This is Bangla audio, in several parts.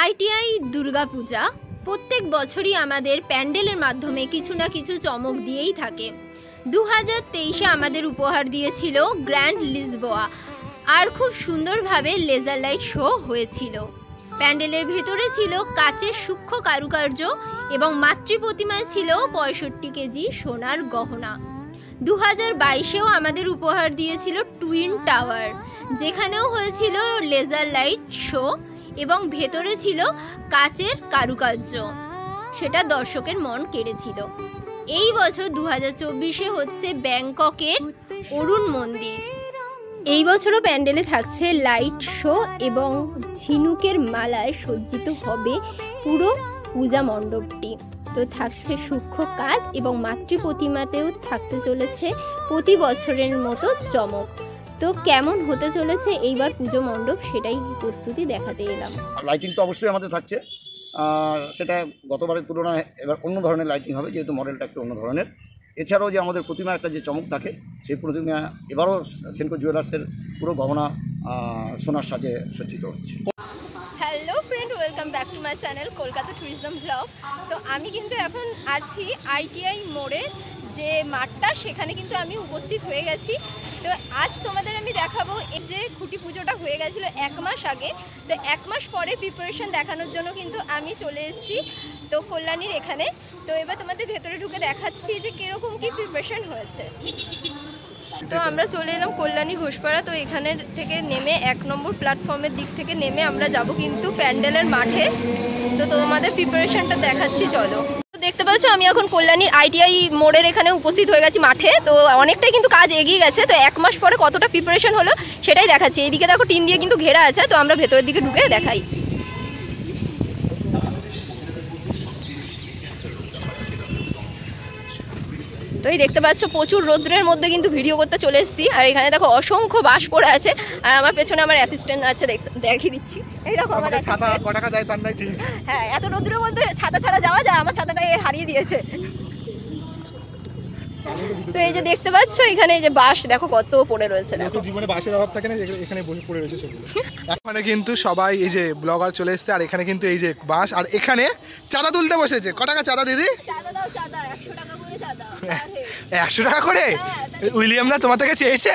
আইটিআই দুর্গাপূজা প্রত্যেক বছরই আমাদের প্যান্ডেলের মাধ্যমে কিছু না কিছু চমক দিয়েই থাকে। 2023-এ আমাদের উপহার দিয়েছিল গ্র্যান্ড লিসবোয়া, আর খুব সুন্দরভাবে লেজার লাইট শো হয়েছিল। প্যান্ডেলের ভেতরে ছিল কাচের সূক্ষ্ম কারুকার্য এবং মাতৃ প্রতিমায় ছিল 65 কেজি সোনার গহনা। 2022-এও আমাদের উপহার দিয়েছিল টুইন টাওয়ার, যেখানেও হয়েছিল লেজার লাইট শো এবং ভেতরে ছিল কাচের কারুকার্য, সেটা দর্শকের মন কেড়েছিল। এই বছর 2024-এ হচ্ছে ব্যাংককের অরুণ মন্দির। এই বছরও প্যান্ডেলে থাকছে লাইট শো এবং ঝিনুকের মালায় সজ্জিত হবে পুরো পূজা মণ্ডপটি। তো থাকছে সূক্ষ্ম কাজ এবং মাতৃ প্রতিমাতেও থাকতে চলেছে প্রতি বছরের মতো চমক। তো কেমন হতে চলেছে এইবার পুজো মণ্ডপ, সেটাই প্রস্তুতি দেখাতে এলাম। লাইটিং তো অবশ্যই আমাদের থাকছে, সেটা গতবারের তুলনায় এবার অন্য ধরনের লাইটিং হবে, যেহেতু মডেলটা একটু অন্য ধরনের। এছাড়াও যে আমাদের প্রতিমা একটা যে চমক থাকে, সেই প্রতিমা এবারও সেনকো জুয়েলার্সের পুরো গহনা সোনার সাজে সজ্জিত হচ্ছে। Hello friend, welcome back to my channel Kolkata tourism blog. তো আমি কিন্তু এখন আছি আইটিআই মোড়ে যে মাঠটা, সেখানে কিন্তু আমি উপস্থিত হয়ে গেছি। তো আজ তোমাদের আমি দেখাবো এই যে খুঁটি পুজোটা হয়ে গেছিলো 1 মাস আগে, তো 1 মাস পরে প্রিপারেশন দেখানোর জন্য কিন্তু আমি চলে এসেছি তো কল্যাণীর এখানে। তো এবার তোমাদের ভেতরে ঢুকে দেখাচ্ছি যে কীরকম কী প্রিপারেশন হয়েছে। তো আমরা চলে এলাম কল্যাণী ঘোষপাড়া। তো এখানের থেকে নেমে 1 নম্বর প্ল্যাটফর্মের দিক থেকে নেমে আমরা যাব কিন্তু প্যান্ডেলের মাঠে। তো তোমাদের প্রিপারেশনটা দেখাচ্ছি, চলো। দেখতে পাচ্ছ আমি এখন কল্যাণীর আইটিআই মোড়ের এখানে উপস্থিত হয়ে গেছি মাঠে। তো অনেকটাই কিন্তু কাজ এগিয়ে গেছে। তো 1 মাস পরে কতটা প্রিপারেশন হলো সেটাই দেখাচ্ছি। এইদিকে দেখো টিন দিয়ে কিন্তু ঘেরা আছে। তো আমরা ভেতরের দিকে ঢুকে দেখাই। তো এই দেখতে পাচ্ছ প্রচুর রৌদ্রের মধ্যে কিন্তু ভিডিও করতে চলে এসেছি। আর এখানে দেখো অসংখ্য বাঁশ পড়ে আছে, আর আমার পেছনে আমার অ্যাসিস্ট্যান্ট আছে, দেখিয়ে দিচ্ছি। এই দেখো আমার ছাতা কত টাকা দেয় তার নাই ঠিক। হ্যাঁ, এত রৌদ্রের মধ্যে ছাতা ছাড়া যাওয়া যায়? আমার ছাতাটা হারিয়ে দিয়েছে। তো এই যে দেখতে পাচ্ছ এখানে এই যে বাঁশ দেখো কত পড়ে রয়েছে। দেখো জীবনে বাঁশের অভাব থাকে না, এখানে বসে পড়ে রয়েছে সেগুলো। এখানে কিন্তু সবাই এই যে ব্লগার চলে এসেছে, আর এখানে কিন্তু এই যে বাঁশ, আর এখানে চাঁদা তুলতে বসেছে। ক টাকা চাঁদা দিদি? চাঁদা দাও, চাঁদা 100 টাকা করে চাঁদা। 100 টাকা করে? উইলিয়াম না তোমার থেকে চেয়েছে?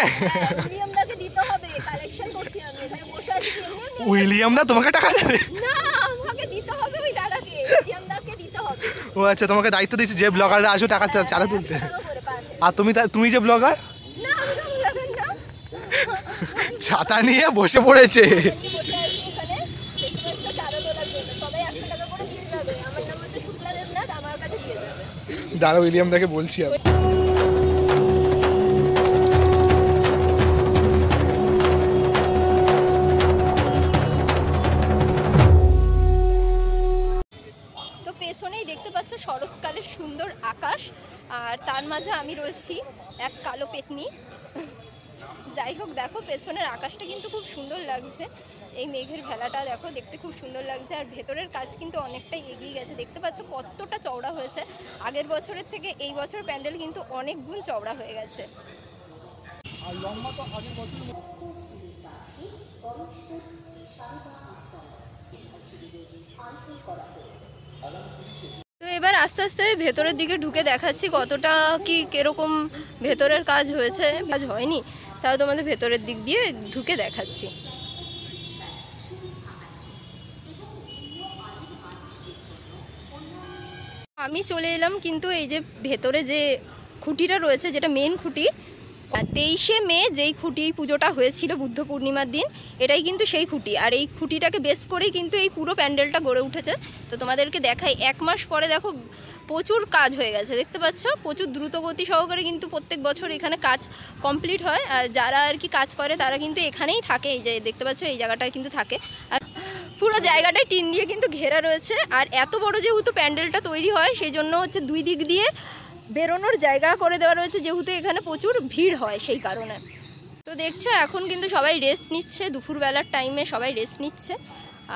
উইলিয়াম দাকে দিতে হবে, কালেকশন করছি আমি এখানে বসে আছি। উইলিয়াম না তোমাকে টাকা দেবে? না, আমাকে দিতে হবে, ওই দাদাকে, উইলিয়াম দাকে দিতে হবে। ও আচ্ছা, তোমাকে দায়িত্ব দিয়েছে যে ব্লগাররা আসো টাকা চাঁদা তুলতে। আর তুমি যে ব্লগার? না, আমি তো ব্লগার না। ছাতা নিয়ে বসে পড়েছে। দাঁড়া, উইলিয়াম দাকে বলছি আমি। তো পেছনেই দেখতে পাচ্ছ শরৎকালের সুন্দর আকাশ, আর তার মাঝে আমি রয়েছি এক কালো পেতনি। যাই হোক, দেখো পেছনের আকাশটা কিন্তু খুব সুন্দর লাগছে। এই মেঘের ভেলাটা দেখো, দেখতে খুব সুন্দর লাগছে। আর ভেতরের কাজ কিন্তু অনেকটাই এগিয়ে গেছে। দেখতে পাচ্ছ কতটা চওড়া হয়েছে। আগের বছরের থেকে এই বছর প্যান্ডেল কিন্তু অনেক গুণ চওড়া হয়ে গেছে। আর লম্বা তো আগের বছর। তো এবার আস্তে আস্তে ভেতরের দিকে ঢুকে দেখাচ্ছি কতটা কি কিরকম ভেতরের কাজ হয়েছে। কাজ হয়নি, তাও তোমাদের ভেতরের দিক দিয়ে ঢুকে দেখাচ্ছি। আমি চলে এলাম কিন্তু এই যে ভেতরে যে খুঁটিটা রয়েছে, যেটা মেন খুঁটি, 23শে মে যেই খুঁটি পুজোটা হয়েছিল বুদ্ধ পূর্ণিমার দিন, এটাই কিন্তু সেই খুঁটি। আর এই খুঁটিটাকে বেস করেই কিন্তু এই পুরো প্যান্ডেলটা গড়ে উঠেছে। তো তোমাদেরকে দেখাই 1 মাস পরে দেখো প্রচুর কাজ হয়ে গেছে। দেখতে পাচ্ছ প্রচুর দ্রুতগতি সহকারে কিন্তু প্রত্যেক বছর এখানে কাজ কমপ্লিট হয়। আর যারা আর কি কাজ করে তারা কিন্তু এখানেই থাকে। এই যে দেখতে পাচ্ছ এই জায়গাটায় কিন্তু থাকে। আর পুরো জায়গাটায় টিন দিয়ে কিন্তু ঘেরা রয়েছে। আর এত বড় যেহেতু প্যান্ডেলটা তৈরি হয়, সেই জন্য হচ্ছে 2 দিক দিয়ে বেরোনোর জায়গা করে দেওয়া রয়েছে, যেহেতু এখানে প্রচুর ভিড় হয় সেই কারণে। তো দেখছো এখন কিন্তু সবাই রেস্ট নিচ্ছে, দুপুরবেলার টাইমে সবাই রেস্ট নিচ্ছে।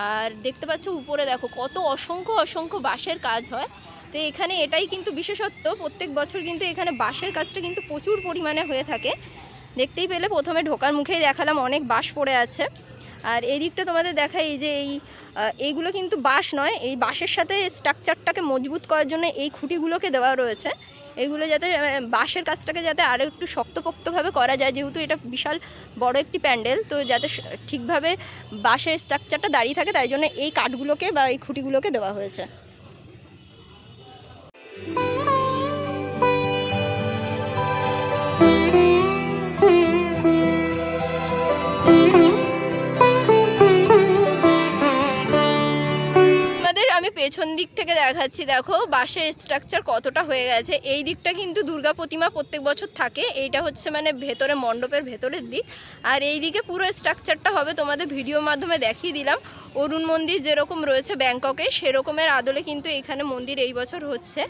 আর দেখতে পাচ্ছ উপরে দেখো কত অসংখ্য অসংখ্য বাঁশের কাজ হয়। তো এখানে এটাই কিন্তু বিশেষত্ব, প্রত্যেক বছর কিন্তু এখানে বাঁশের কাজটা কিন্তু প্রচুর পরিমাণে হয়ে থাকে। দেখতেই পেলে প্রথমে ঢোকার মুখেই দেখালাম অনেক বাঁশ পড়ে আছে। আর এই দিকটা তোমাদের দেখাই, এই যে এইগুলো কিন্তু বাঁশ নয়, এই বাঁশের সাথে স্ট্রাকচারটাকে মজবুত করার জন্য এই খুঁটিগুলোকে দেওয়া রয়েছে। এগুলো যাতে বাঁশের কাজটাকে যাতে আরও একটু শক্তপোক্তভাবে করা যায়, যেহেতু এটা বিশাল বড় একটি প্যান্ডেল, তো যাতে ঠিকভাবে বাঁশের স্ট্রাকচারটা দাঁড়িয়ে থাকে, তাই জন্য এই কাঠগুলোকে বা এই খুঁটিগুলোকে দেওয়া হয়েছে। আমি পেছন দিক থেকে দেখাচ্ছি, দেখো বাঁশের স্ট্রাকচার কতটা হয়ে গেছে। এই দিকটা কিন্তু দুর্গা প্রতিমা প্রত্যেক বছর থাকে, এইটা হচ্ছে মানে ভেতরে মণ্ডপের ভেতরের দিক, আর এই দিকে পুরো স্ট্রাকচারটা হবে তোমাদের ভিডিওর মাধ্যমে দেখিয়ে দিলাম। অরুণ মন্দির যেরকম রয়েছে ব্যাংককে, সেরকমের আদলে কিন্তু এখানে মন্দির এই বছর হচ্ছে।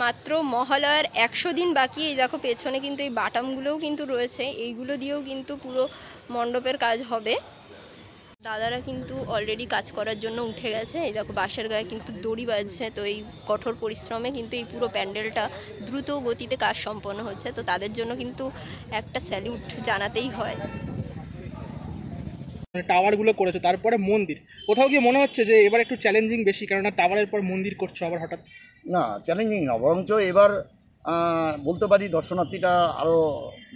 মাত্র মহালয়ার 100 দিন বাকি। এই দেখো পেছনে কিন্তু এই বাটামগুলোও কিন্তু রয়েছে, এইগুলো দিয়েও কিন্তু পুরো মণ্ডপের কাজ হবে। দাদারা কিন্তু অলরেডি কাজ করার জন্য উঠে গেছে। এই দেখো বাঁশের গায়ে কিন্তু দড়ি বাজছে, তো এই কঠোর পরিশ্রমে কিন্তু এই পুরো প্যান্ডেলটা দ্রুত গতিতে কাজ সম্পন্ন হচ্ছে, তো তাদের জন্য কিন্তু একটা স্যালিউট জানাতেই হয়। টাওয়ারগুলো করেছো, তারপরে মন্দির, কোথাও গিয়ে মনে হচ্ছে যে এবার একটু চ্যালেঞ্জিং বেশি, কেননা টাওয়ারের পর মন্দির করছো আবার হঠাৎ? না, চ্যালেঞ্জিং না, বরঞ্চ এবার বলতে পারি দর্শনার্থীটা আরও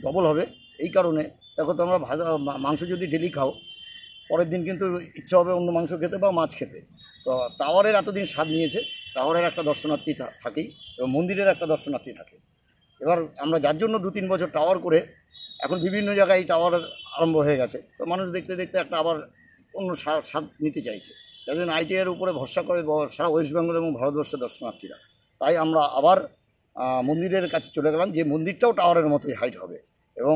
ডবল হবে। এই কারণে দেখো, তোমরা মাংস যদি ডেলি খাও, পরের দিন কিন্তু ইচ্ছা হবে অন্য মাংস খেতে বা মাছ খেতে। তো টাওয়ারের এতদিন স্বাদ নিয়েছে, টাওয়ারের একটা দর্শনার্থী থাকেই এবং মন্দিরের একটা দর্শনার্থী থাকে। এবার আমরা যার জন্য 2-3 বছর টাওয়ার করে এখন বিভিন্ন জায়গায় টাওয়ার আরম্ভ হয়ে গেছে, তো মানুষ দেখতে দেখতে একটা আবার অন্য স্বাদ নিতে চাইছে, যার জন্য আইটিআইয়ের উপরে ভরসা করে সারা ওয়েস্ট বেঙ্গল এবং ভারতবর্ষের দর্শনার্থীরা। তাই আমরা আবার মন্দিরের কাছে চলে গেলাম, যে মন্দিরটাও টাওয়ারের মতোই হাইট হবে, এবং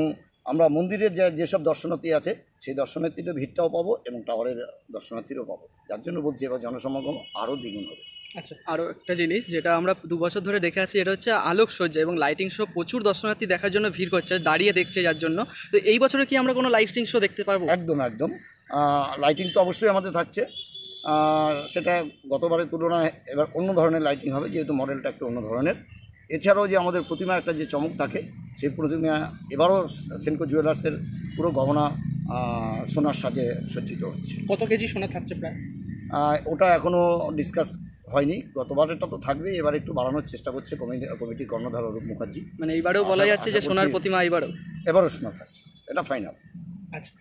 আমরা মন্দিরের যেসব দর্শনার্থী আছে সেই দর্শনার্থীদের ভিড়টাও পাবো এবং টাওয়ারের দর্শনার্থীরাও পাবো, যার জন্য বলছি এবার জনসমাগম আরও দ্বিগুণ হবে। আচ্ছা, আরও একটা জিনিস যেটা আমরা 2 বছর ধরে দেখে আসছি, এটা হচ্ছে আলোকসজ্জা এবং লাইটিং শো। প্রচুর দর্শনার্থী দেখার জন্য ভিড় করছে, দাঁড়িয়ে দেখছে, যার জন্য। তো এই বছরে কি আমরা কোনো লাইটিং শো দেখতে পারবো? একদম একদম, লাইটিং তো অবশ্যই আমাদের থাকছে। সেটা গতবারের তুলনায় এবার অন্য ধরনের লাইটিং হবে, যেহেতু মডেলটা একটু অন্য ধরনের। এছাড়াও যে আমাদের প্রতিমা একটা যে চমক থাকে, সেই প্রতিমা এবারও সেনকো জুয়েলার্সের পুরো গহনা সোনার সাজে সজ্জিত হচ্ছে। কত কেজি সোনা থাকছে প্রায়? ওটা এখনও ডিসকাস হয়নি, গতবারেরটা তো থাকবেই, এবার একটু বাড়ানোর চেষ্টা করছে কমিটির কর্ণধার অরূপ মুখার্জি। মানে এইবারেও বলা যাচ্ছে যে সোনার প্রতিমা এবারও সোনা থাকছে, এটা ফাইনাল। আচ্ছা,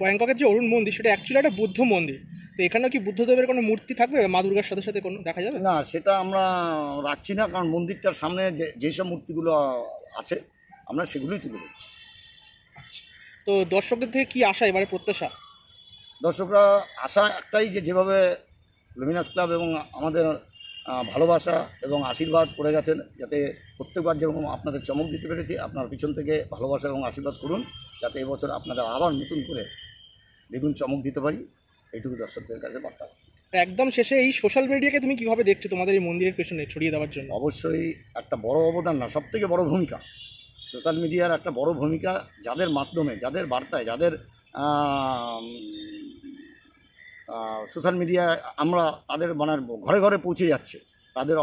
ব্যাংককের যে অরুণ মন্দির, সেটা অ্যাকচুয়ালি একটা বুদ্ধ মন্দির, তো এখানে কি বুদ্ধদেবের কোনো মূর্তি থাকবে মা দুর্গার সাথে সাথে কোনো দেখা যাবে? না, সেটা আমরা রাখছি না, কারণ মন্দিরটার সামনে যেসব মূর্তিগুলো আছে আমরা সেগুলোই তুলে দিচ্ছি। আচ্ছা, তো দর্শকদের থেকে কি আশা, এবারে প্রত্যাশা? দর্শকরা আশা একটাই, যেভাবে লুমিনাস ক্লাব এবং আমাদের ভালোবাসা এবং আশীর্বাদ করে গেছেন, যাতে প্রত্যেকবার যেরকম আপনাদের চমক দিতে পেরেছি, আপনার পিছন থেকে ভালোবাসা এবং আশীর্বাদ করুন, যাতে এবছর আপনাদের আবার নতুন করে দ্বিগুণ চমক দিতে পারি, এইটুকু দর্শকদের কাছে বার্তা। একদম শেষে, এই সোশ্যাল মিডিয়াকে তুমি কীভাবে দেখছো তোমাদের এই মন্দিরের পেছনে ছড়িয়ে দেওয়ার জন্য? অবশ্যই একটা বড় অবদান, না সবথেকে বড় ভূমিকা সোশ্যাল মিডিয়ার, একটা বড় ভূমিকা, যাদের মাধ্যমে, যাদের বার্তায়, যাদের সোশ্যাল মিডিয়ায় আমরা তাদের মানে ঘরে ঘরে পৌঁছে যাচ্ছে, তাদের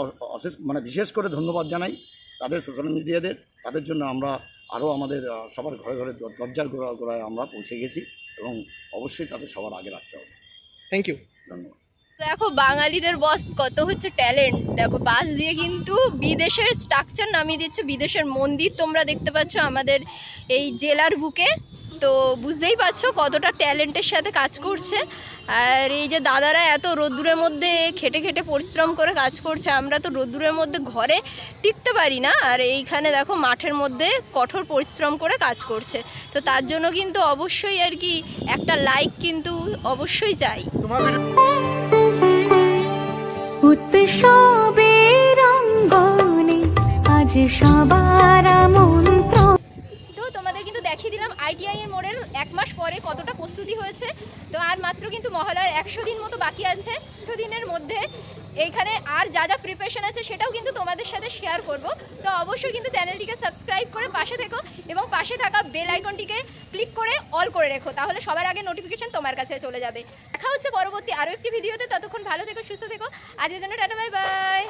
বিশেষ করে ধন্যবাদ জানাই তাদের সোশ্যাল মিডিয়াদের। তাদের জন্য আমরা আরও আমাদের সবার ঘরে ঘরে দরজার গোড়ায় আমরা পৌঁছে গেছি, এবং অবশ্যই তাদের সবার আগে রাখতে হবে। থ্যাংক ইউ, ধন্যবাদ। দেখো বাঙালিদের বস কত হচ্ছে ট্যালেন্ট, দেখো বাস দিয়ে কিন্তু বিদেশের স্ট্রাকচার নামিয়ে দিচ্ছে, বিদেশের মন্দির তোমরা দেখতে পাচ্ছ আমাদের এই জেলার বুকে, তো বুঝতেই পারছো কতটা ট্যালেন্টের সাথে কাজ করছে। আর এই যে দাদারা এত রোদ্দুরের মধ্যে খেটে খেটে পরিশ্রম করে কাজ করছে, আমরা তো রোদ্দুরের মধ্যে ঘরে টিকতে পারি না, আর এইখানে দেখো মাঠের মধ্যে কঠোর পরিশ্রম করে কাজ করছে, তো তার জন্য কিন্তু অবশ্যই আর কি একটা লাইক কিন্তু অবশ্যই চাই। উৎসবের অঙ্গনে আজ সবার আমন্ত্রণ। তো তোমাদের কিন্তু দেখিয়ে দিলাম আইটিআই এর মোড়ের 1 মাস পরে কতটা প্রস্তুতি হয়েছে। তো আর মাত্র কিন্তু মহালয়ার 100 দিন মতো বাকি আছে। 100 দিনের মধ্যে এইখানে আর যা যা প্রিপারেশন আছে সেটাও কিন্তু তোমাদের সাথে শেয়ার করব। তো অবশ্যই কিন্তু চ্যানেলটিকে সাবস্ক্রাইব করে পাশে থেকো এবং পাশে থাকা বেল আইকনটিকে ক্লিক করে অল করে রেখো, তাহলে সবার আগে নোটিফিকেশন তোমার কাছে চলে যাবে। দেখা হচ্ছে পরবর্তী আরও একটি ভিডিওতে, ততক্ষণ ভালো থেকো, সুস্থ থেকো। আজকের জন্য টাটা, বাই বাই।